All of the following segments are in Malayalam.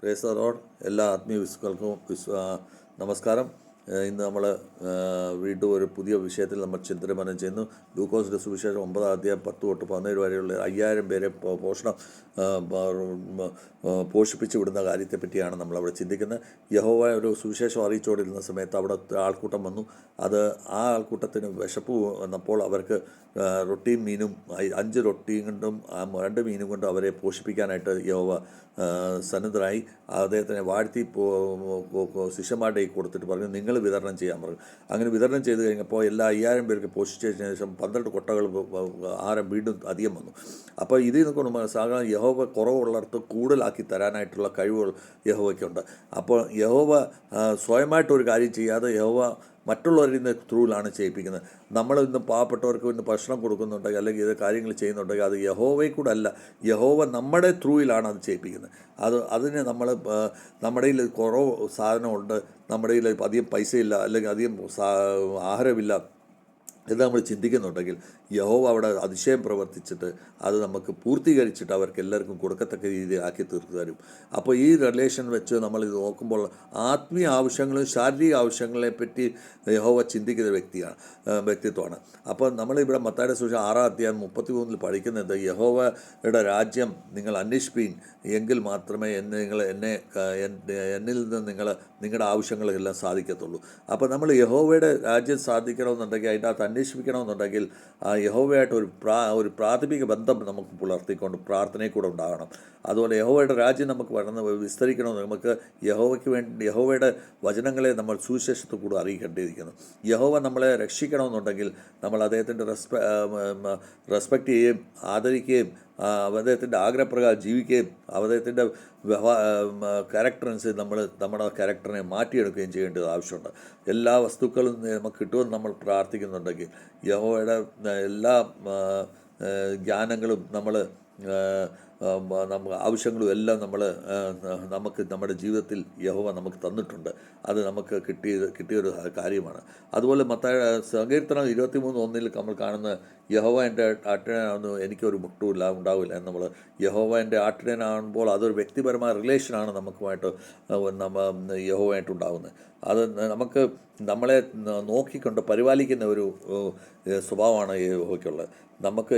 Praise the Lord. എല്ലാ ആത്മീയ വിശ്വാസികൾക്കും നമസ്കാരം. ഇന്ന് നമ്മൾ വീണ്ടും ഒരു പുതിയ വിഷയത്തിൽ നമ്മൾ ചിന്തനം ചെയ്യുന്നു. ലൂക്കോസിൻ്റെ സുവിശേഷം 9-ാം അധ്യായം 10 തൊട്ട് 17 വരെയുള്ള 5000 പേരെ പോഷിപ്പിച്ച് വിടുന്ന കാര്യത്തെപ്പറ്റിയാണ് നമ്മളവിടെ ചിന്തിക്കുന്നത്. യഹോവ ഒരു സുവിശേഷം അറിയിച്ചുകൊണ്ടിരുന്ന സമയത്ത് അവിടെ ആൾക്കൂട്ടം വന്നു. ആ ആൾക്കൂട്ടത്തിന് വിശപ്പ് വന്നപ്പോൾ അവർക്ക് റൊട്ടിയും മീനും 5 റൊട്ടിയും കൊണ്ടും 2 മീനും കൊണ്ടും അവരെ പോഷിപ്പിക്കാനായിട്ട് യഹോവ സന്നദ്ധരായി. അദ്ദേഹത്തിനെ വാഴ്ത്തി ശിഷ്യന്മാരുടെ കൊടുത്തിട്ട് പറഞ്ഞു, നിങ്ങൾ വിതരണം ചെയ്യാൻ പറഞ്ഞു. അങ്ങനെ വിതരണം ചെയ്ത് കഴിഞ്ഞപ്പോൾ എല്ലാ 5000 പേർക്ക് പോഷിച്ചതിന് ശേഷം 12 കൊട്ടകൾ ആഹാരം വീണ്ടും അധികം വന്നു. അപ്പോൾ ഇതിൽ നിന്നൊക്കെ സാധാരണ യഹോവ കുറവുള്ളിടത്ത് കൂടുതലാക്കി തരാനായിട്ടുള്ള കഴിവുകൾ യഹോവയ്ക്കുണ്ട്. അപ്പോൾ യഹോവ സ്വയമായിട്ടൊരു കാര്യം ചെയ്യാതെ യഹോവ മറ്റുള്ളവരിൽ നിന്ന് ത്രൂവിലാണ് ചെയ്യിപ്പിക്കുന്നത്. നമ്മൾ ഇന്ന് പാവപ്പെട്ടവർക്ക് ഇന്ന് ഭക്ഷണം കൊടുക്കുന്നുണ്ടെങ്കിൽ അല്ലെങ്കിൽ ഇത് കാര്യങ്ങൾ ചെയ്യുന്നുണ്ടെങ്കിൽ അത് യഹോവയെ കൂടെ അല്ല, യഹോവ നമ്മുടെ ത്രൂവിലാണ് അത് ചെയ്യിപ്പിക്കുന്നത്. അതിന് നമ്മുടെ കയ്യിൽ കുറവ് സാധനമുണ്ട്, നമ്മുടെ കയ്യിൽ അധികം പൈസയില്ല, അല്ലെങ്കിൽ അധികം ആഹാരമില്ല എന്ന് നമ്മൾ ചിന്തിക്കുന്നുണ്ടെങ്കിൽ യഹോവ അവിടെ അതിശയം പ്രവർത്തിച്ചിട്ട് അത് നമുക്ക് പൂർത്തീകരിച്ചിട്ട് അവർക്ക് എല്ലാവർക്കും കൊടുക്കത്തക്ക രീതിയിൽ ആക്കി തീർത്തു തരും. അപ്പോൾ ഈ റിലേഷൻ വെച്ച് നമ്മളിത് നോക്കുമ്പോൾ ആത്മീയ ആവശ്യങ്ങളും ശാരീരിക ആവശ്യങ്ങളെ പറ്റി യഹോവ ചിന്തിക്കുന്ന വ്യക്തിത്വമാണ്. അപ്പോൾ നമ്മളിവിടെ മത്തായിയുടെ സുവിശേഷം 6-ാം അധ്യായം 33 പഠിക്കുന്നത്, യഹോവയുടെ രാജ്യം നിങ്ങൾ അന്വേഷിപ്പീൻ, എങ്കിൽ മാത്രമേ എന്നിൽ നിന്ന് നിങ്ങളുടെ ആവശ്യങ്ങളെല്ലാം സാധിക്കത്തുള്ളൂ. അപ്പോൾ നമ്മൾ യഹോവയുടെ രാജ്യം സാധിക്കണമെന്നുണ്ടെങ്കിൽ അതിൻ്റെ അകത്ത് അന്വേഷിപ്പിക്കണമെന്നുണ്ടെങ്കിൽ യഹോവയായിട്ട് ഒരു പ്രാഥമിക ബന്ധം നമുക്ക് പുലർത്തിക്കൊണ്ട് പ്രാർത്ഥനയിൽ കൂടെ ഉണ്ടാകണം. അതുപോലെ യഹോവയുടെ രാജ്യം നമുക്ക് വിസ്തരിക്കണമെന്ന് നമുക്ക് യഹോവയുടെ വചനങ്ങളെ നമ്മൾ സുവിശേഷത്തിൽ കൂടെ അറിയിക്കേണ്ടിയിരിക്കുന്നു. യഹോവ നമ്മളെ രക്ഷിക്കണമെന്നുണ്ടെങ്കിൽ നമ്മൾ അദ്ദേഹത്തിൻ്റെ റെസ്പെക്റ്റ് ചെയ്യുകയും ആദരിക്കുകയും അദ്ദേഹത്തിൻ്റെ ആഗ്രഹപ്രകാരം ജീവിക്കുകയും അദ്ദേഹത്തിൻ്റെ ക്യാരക്ടറനുസരിച്ച് നമ്മുടെ ക്യാരക്ടറിനെ മാറ്റിയെടുക്കുകയും ചെയ്യേണ്ടത് ആവശ്യമുണ്ട്. എല്ലാ വസ്തുക്കളും നമുക്ക് കിട്ടുമെന്ന് നമ്മൾ പ്രാർത്ഥിക്കുന്നുണ്ടെങ്കിൽ യഹോവയുടെ എല്ലാ ജ്ഞാനങ്ങളും ആവശ്യങ്ങളും എല്ലാം നമുക്ക് നമ്മുടെ ജീവിതത്തിൽ യഹോവ നമുക്ക് തന്നിട്ടുണ്ട്. അത് നമുക്ക് കിട്ടിയൊരു കാര്യമാണ്. അതുപോലെ സങ്കീർത്തനം 23:1 നമ്മൾ കാണുന്ന യഹോവ എൻ്റെ ആട്ടിടയനാകുന്നു, എനിക്കൊരു മുട്ടുമില്ല ഉണ്ടാവില്ല എന്ന് നമ്മൾ യഹോവ എൻ്റെ ആട്ടിടയനാകുമ്പോൾ അതൊരു വ്യക്തിപരമായ റിലേഷനാണ് നമുക്കുമായിട്ട് യഹോവയായിട്ടുണ്ടാകുന്നത്. അത് നമുക്ക് നമ്മളെ നോക്കിക്കൊണ്ട് പരിപാലിക്കുന്ന ഒരു സ്വഭാവമാണ് യഹോവയ്ക്കുള്ളത്.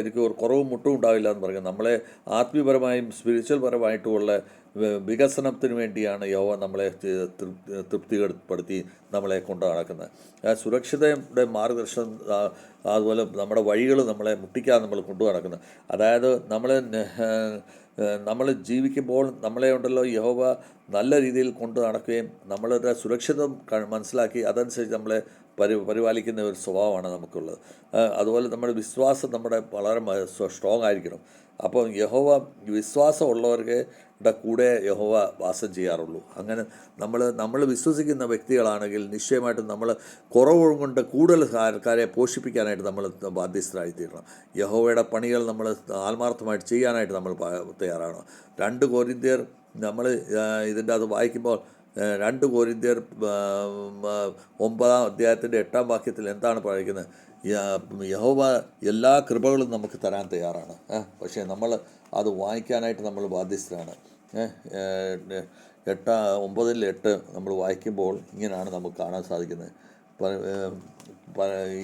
എനിക്ക് ഒരു കുറവും മുട്ടും ഉണ്ടാവില്ല എന്ന് പറയുന്നത് നമ്മളെ ആത്മീയപരമായും സ്പിരിച്വൽ പരമായിട്ടുമുള്ള വികസനത്തിന് വേണ്ടിയാണ് യഹോവ നമ്മളെ തൃപ്തിപ്പെടുത്തി നമ്മളെ കൊണ്ട് നടക്കുന്നത്. സുരക്ഷിതയുടെ മാർഗദർശനം, അതുപോലെ നമ്മുടെ വഴികൾ നമ്മളെ മുട്ടിക്കാതെ നമ്മൾ കൊണ്ടു നടക്കുന്നത്. അതായത് നമ്മൾ ജീവിക്കുമ്പോൾ നമ്മളെ ഉണ്ടല്ലോ യഹോവ നല്ല രീതിയിൽ കൊണ്ടു നടക്കുകയും നമ്മളുടെ സുരക്ഷിതം മനസ്സിലാക്കി അതനുസരിച്ച് നമ്മളെ പരിപാലിക്കുന്ന ഒരു സ്വഭാവമാണ് നമുക്കുള്ളത്. അതുപോലെ നമ്മുടെ വിശ്വാസം വളരെ സ്ട്രോങ് ആയിരിക്കണം. അപ്പോൾ യഹോവ വിശ്വാസമുള്ളവർക്ക് കൂടെ യഹോവ വാസം ചെയ്യാറുള്ളൂ. അങ്ങനെ നമ്മൾ വിശ്വസിക്കുന്ന വ്യക്തികളാണെങ്കിൽ നിശ്ചയമായിട്ടും നമ്മൾ കുറവ് കൊണ്ട് കൂടുതൽ ആൾക്കാരെ പോഷിപ്പിക്കാനായിട്ട് നമ്മൾ ബാധ്യസ്ഥരായിത്തീരണം. യഹോവയുടെ പണികൾ നമ്മൾ ആത്മാർത്ഥമായിട്ട് ചെയ്യാനായിട്ട് നമ്മൾ തയ്യാറാണ്. 2 കൊരിന്ത്യർ നമ്മൾ ഇതിൻ്റെ അത് വായിക്കുമ്പോൾ 2 കൊരിന്ത്യർ 9-ാം അധ്യായത്തിൻ്റെ 8-ാം വാക്യത്തിൽ എന്താണ് പറയുന്നത്? യഹോവ എല്ലാ കൃപകളും നമുക്ക് തരാൻ തയ്യാറാണ്. പക്ഷേ നമ്മൾ അത് വായിക്കാനായിട്ട് നമ്മൾ ബാധ്യസ്ഥരാണ്. 9:8 നമ്മൾ വായിക്കുമ്പോൾ ഇങ്ങനെയാണ് നമുക്ക് കാണാൻ സാധിക്കുന്നത്.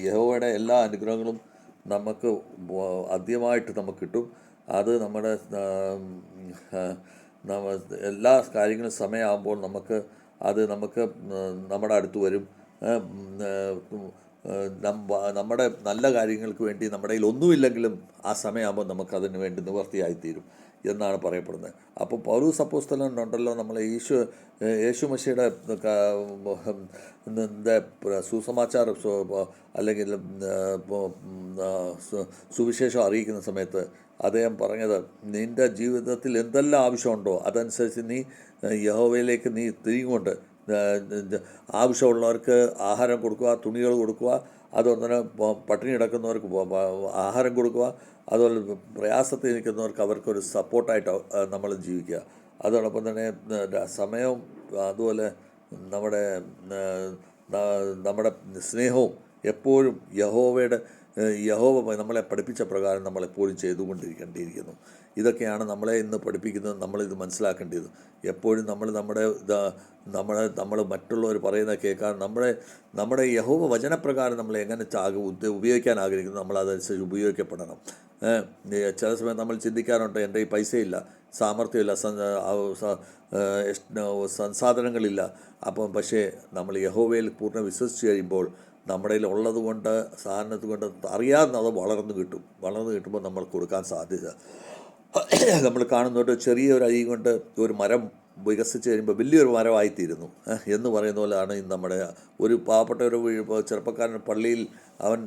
യഹോവയുടെ എല്ലാ അനുഗ്രഹങ്ങളും നമുക്ക് ആദ്യമായിട്ട് നമുക്ക് കിട്ടും. അത് എല്ലാ കാര്യങ്ങളും സമയമാകുമ്പോൾ നമുക്ക് നമ്മുടെ അടുത്ത് വരും. നമ്മുടെ നല്ല കാര്യങ്ങൾക്ക് വേണ്ടി നമ്മുടെ കയ്യിൽ ഒന്നുമില്ലെങ്കിലും ആ സമയമാകുമ്പോൾ നമുക്കതിന് വേണ്ടി നിവർത്തിയായിത്തീരും എന്നാണ് പറയപ്പെടുന്നത്. അപ്പോൾ പൗലോസ് അപ്പോസ്തലൻ ഉണ്ടല്ലോ, നമ്മൾ യേശു മശിയുടെ സുസമാചാര അല്ലെങ്കിൽ സുവിശേഷം അറിയിക്കുന്ന സമയത്ത് അദ്ദേഹം പറഞ്ഞത്, നിൻ്റെ ജീവിതത്തിൽ എന്തെല്ലാം ആവശ്യമുണ്ടോ അതനുസരിച്ച് നീ യഹോവയിലേക്ക് നീ തിരികൊണ്ട് ആവശ്യമുള്ളവർക്ക് ആഹാരം കൊടുക്കുക, തുണികൾ കൊടുക്കുക, അതുപോലെ തന്നെ പട്ടിണി കിടക്കുന്നവർക്ക് ആഹാരം കൊടുക്കുക, അതുപോലെ പ്രയാസത്തിൽ നിൽക്കുന്നവർക്ക് അവർക്കൊരു സപ്പോർട്ടായിട്ട് നമ്മൾ ജീവിക്കുക. അതോടൊപ്പം തന്നെ സമയവും അതുപോലെ നമ്മുടെ സ്നേഹവും എപ്പോഴും യഹോവ നമ്മളെ പഠിപ്പിച്ച പ്രകാരം നമ്മളെപ്പോഴും ചെയ്തുകൊണ്ടിരിക്കേണ്ടിയിരിക്കുന്നു. ഇതൊക്കെയാണ് നമ്മളെ ഇന്ന് പഠിപ്പിക്കുന്നത്. നമ്മളിത് മനസ്സിലാക്കേണ്ടത് എപ്പോഴും നമ്മൾ മറ്റുള്ളവർ പറയുന്നത് കേൾക്കാൻ നമ്മുടെ യഹോവ വചനപ്രകാരം നമ്മൾ എങ്ങനെ ഉപയോഗിക്കാൻ ആഗ്രഹിക്കുന്നു നമ്മളതനുസരിച്ച് ഉപയോഗിക്കപ്പെടണം. ചില സമയം നമ്മൾ ചിന്തിക്കാറുണ്ട്, എൻ്റെ ഈ പൈസയില്ല, സാമർഥ്യമില്ല, സംസാധനങ്ങളില്ല. അപ്പം പക്ഷേ നമ്മൾ യഹോവയിൽ പൂർണ്ണ വിശ്വസിച്ച് കഴിയുമ്പോൾ നമ്മുടെ കയ്യിൽ ഉള്ളത് കൊണ്ട് സാധനത്ത് കൊണ്ട് അറിയാതെ അത് വളർന്നു കിട്ടുമ്പോൾ നമ്മൾ കൊടുക്കാൻ സാധ്യത. നമ്മൾ കാണുന്നോട്ട് ചെറിയൊരു അരി കൊണ്ട് ഒരു മരം വികസിച്ച് കഴിയുമ്പോൾ വലിയൊരു മരമായിത്തീരുന്നു എന്ന് പറയുന്ന പോലെയാണ് ഇന്ന് നമ്മുടെ ഒരു പാവപ്പെട്ട ഒരു ചെറുപ്പക്കാരൻ പള്ളിയിൽ അവൻ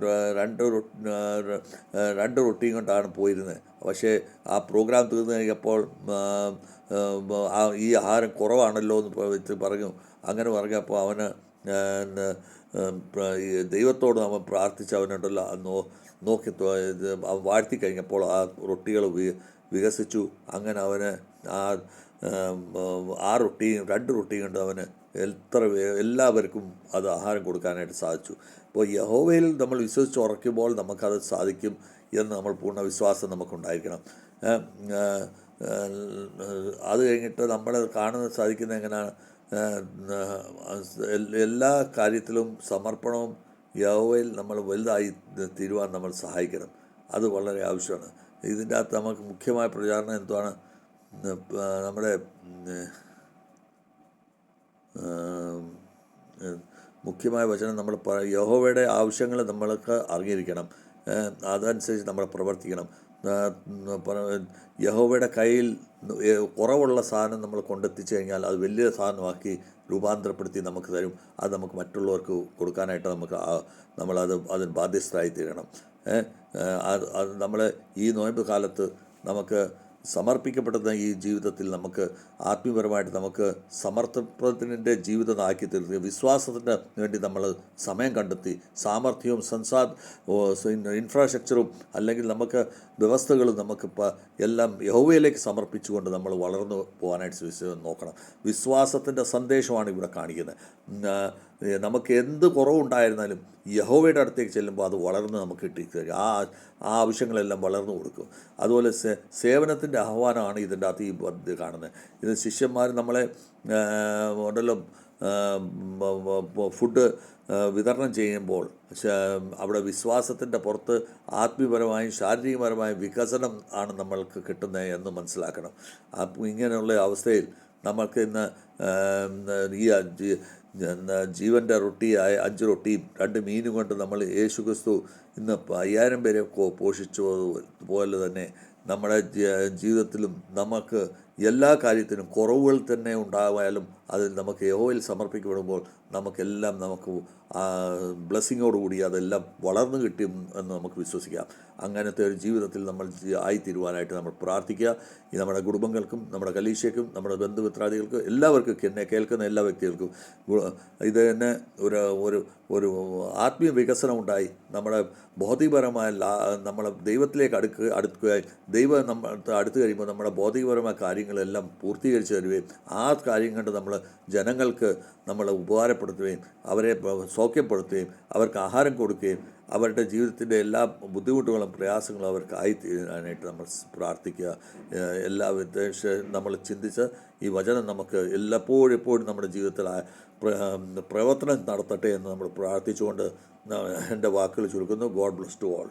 രണ്ട് റൊട്ടിയും കൊണ്ടാണ് പോയിരുന്നത്. പക്ഷേ ആ പ്രോഗ്രാം തീർന്നു കഴിഞ്ഞപ്പോൾ ഈ ആഹാരം കുറവാണല്ലോ എന്ന് പറഞ്ഞു. അങ്ങനെ പറഞ്ഞപ്പോൾ അവന് ദൈവത്തോട് നമ്മൾ പ്രാർത്ഥിച്ച് അവനുണ്ടല്ലോ നോക്കി വാഴ്ത്തി കഴിഞ്ഞപ്പോൾ ആ റൊട്ടികൾ വികസിച്ചു. അങ്ങനെ അവന് ആ റൊട്ടിയും 2 റൊട്ടിയും കൊണ്ട് അവന് എല്ലാവർക്കും അത് ആഹാരം കൊടുക്കാനായിട്ട് സാധിച്ചു. അപ്പോൾ യഹോവയിൽ നമ്മൾ വിശ്വസിച്ച് ഉറയ്ക്കുമ്പോൾ നമുക്കത് സാധിക്കും എന്ന് നമ്മൾ പൂർണ്ണ വിശ്വാസം നമുക്കുണ്ടായിരിക്കണം. അത് കഴിഞ്ഞിട്ട് നമ്മൾ കാണുന്നത് സാധിക്കുന്നത് എങ്ങനെയാണ്? എല്ലാ കാര്യത്തിലും സമർപ്പണവും യഹോവയിൽ നമ്മൾ വലുതായി തീരുവാൻ നമ്മൾ സഹായിക്കണം. അത് വളരെ ആവശ്യമാണ്. ഇതിൻ്റെ അകത്ത് നമുക്ക് മുഖ്യമായ പ്രചാരണം എന്തുവാണ്? നമ്മുടെ മുഖ്യമായ വചനം നമ്മൾ യഹോവയുടെ ആവശ്യങ്ങൾ നമ്മൾക്ക് അറിഞ്ഞിരിക്കണം. അതനുസരിച്ച് നമ്മൾ പ്രവർത്തിക്കണം. യഹോവയുടെ കയ്യിൽ കുറവുള്ള സാധനം നമ്മൾ കൊണ്ടെത്തിച്ചു കഴിഞ്ഞാൽ അത് വലിയ സാധനമാക്കി രൂപാന്തരപ്പെടുത്തി നമുക്ക് തരും. അത് നമുക്ക് മറ്റുള്ളവർക്ക് കൊടുക്കാനായിട്ട് അതിന് ബാധ്യസ്ഥരായി തീരണം. അത് നമ്മൾ ഈ നോയമ്പ് കാലത്ത് നമുക്ക് സമർപ്പിക്കപ്പെടുന്ന ഈ ജീവിതത്തിൽ നമുക്ക് ആത്മീയപരമായിട്ട് നമുക്ക് സമർപ്പണത്തിൻ്റെ ജീവിതം ആക്കി തീർത്ത് വിശ്വാസത്തിന് വേണ്ടി നമ്മൾ സമയം കണ്ടെത്തി സാമർഥ്യവും ഇൻഫ്രാസ്ട്രക്ചറും അല്ലെങ്കിൽ നമുക്ക് വ്യവസ്ഥകളും നമുക്കിപ്പോൾ എല്ലാം യഹോവയിലേക്ക് സമർപ്പിച്ചുകൊണ്ട് നമ്മൾ വളർന്നു പോകാനായിട്ട് നോക്കണം. വിശ്വാസത്തിൻ്റെ സന്ദേശമാണ് ഇവിടെ കാണിക്കുന്നത്. നമുക്ക് എന്ത് കുറവുണ്ടായിരുന്നാലും യഹോവയുടെ അടുത്തേക്ക് ചെല്ലുമ്പോൾ അത് വളർന്ന് നമുക്ക് കിട്ടിത്തരും. ആ ആവശ്യങ്ങളെല്ലാം വളർന്നു കൊടുക്കും. അതുപോലെ സേവനത്തിൻ്റെ ആഹ്വാനമാണ് ഇതിൻ്റെ അകത്ത് ഈ കാണുന്നത്. ഇത് ശിഷ്യന്മാർ നമ്മളെ ഉണ്ടല്ലോ ഫുഡ് വിതരണം ചെയ്യുമ്പോൾ അവിടെ വിശ്വാസത്തിൻ്റെ പുറത്ത് ആത്മീയപരമായും ശാരീരികപരമായും വികസനം ആണ് നമ്മൾക്ക് കിട്ടുന്നത് എന്ന് മനസ്സിലാക്കണം. ഇങ്ങനെയുള്ള അവസ്ഥയിൽ നമ്മൾക്ക് ഇന്ന് ഈ ജീവൻ്റെ റൊട്ടിയായ 5 റൊട്ടിയും 2 മീനും കൊണ്ട് നമ്മൾ യേശുക്രിസ്തു ഇന്ന് 5000 പേരെ പോഷിച്ചതുപോലെ തന്നെ നമ്മുടെ ജീവിതത്തിലും നമുക്ക് എല്ലാ കാര്യത്തിനും കുറവുകൾ തന്നെ ഉണ്ടായാലും അതിൽ നമുക്ക് യഹോവയിൽ സമർപ്പിക്കപ്പെടുമ്പോൾ നമുക്കെല്ലാം നമുക്ക് ബ്ലെസ്സിങ്ങോടുകൂടി അതെല്ലാം വളർന്നു കിട്ടും എന്ന് നമുക്ക് വിശ്വസിക്കാം. അങ്ങനത്തെ ഒരു ജീവിതത്തിൽ നമ്മൾ ആയിത്തീരുവാനായിട്ട് നമ്മൾ പ്രാർത്ഥിക്കുക. ഈ നമ്മുടെ കുടുംബങ്ങൾക്കും നമ്മുടെ കലീശയ്ക്കും നമ്മുടെ ബന്ധുമിത്രാദികൾക്കും എല്ലാവർക്കും എന്നെ കേൾക്കുന്ന എല്ലാ വ്യക്തികൾക്കും ഇത് തന്നെ ഒരു ആത്മീയ വികസനം ഉണ്ടായി നമ്മുടെ ഭൗതികപരമായ നമ്മളെ ദൈവത്തിലേക്ക് അടുക്കുകയായി ദൈവം നമ്മൾ അടുത്ത് കഴിയുമ്പോൾ നമ്മുടെ ഭൗതികപരമായ കാര്യങ്ങളെല്ലാം പൂർത്തീകരിച്ച് തരുകയും ആ കാര്യം കൊണ്ട് നമ്മൾ ജനങ്ങൾക്ക് നമ്മൾ ഉപകാരപ്പെടുത്തുകയും അവരെ സൗഖ്യപ്പെടുത്തുകയും അവർക്ക് ആഹാരം കൊടുക്കുകയും അവരുടെ ജീവിതത്തിൻ്റെ എല്ലാ ബുദ്ധിമുട്ടുകളും പ്രയാസങ്ങളും അവർക്ക് ആയിത്തീരാനായിട്ട് നമ്മൾ പ്രാർത്ഥിക്കുക. എല്ലാ നമ്മൾ ചിന്തിച്ച് ഈ വചനം നമുക്ക് എപ്പോഴും നമ്മുടെ ജീവിതത്തിൽ പ്രവർത്തനം നടത്തട്ടെ എന്ന് നമ്മൾ പ്രാർത്ഥിച്ചുകൊണ്ട് എൻ്റെ വാക്കുകൾ ചുരുക്കുന്നു. God bless to all.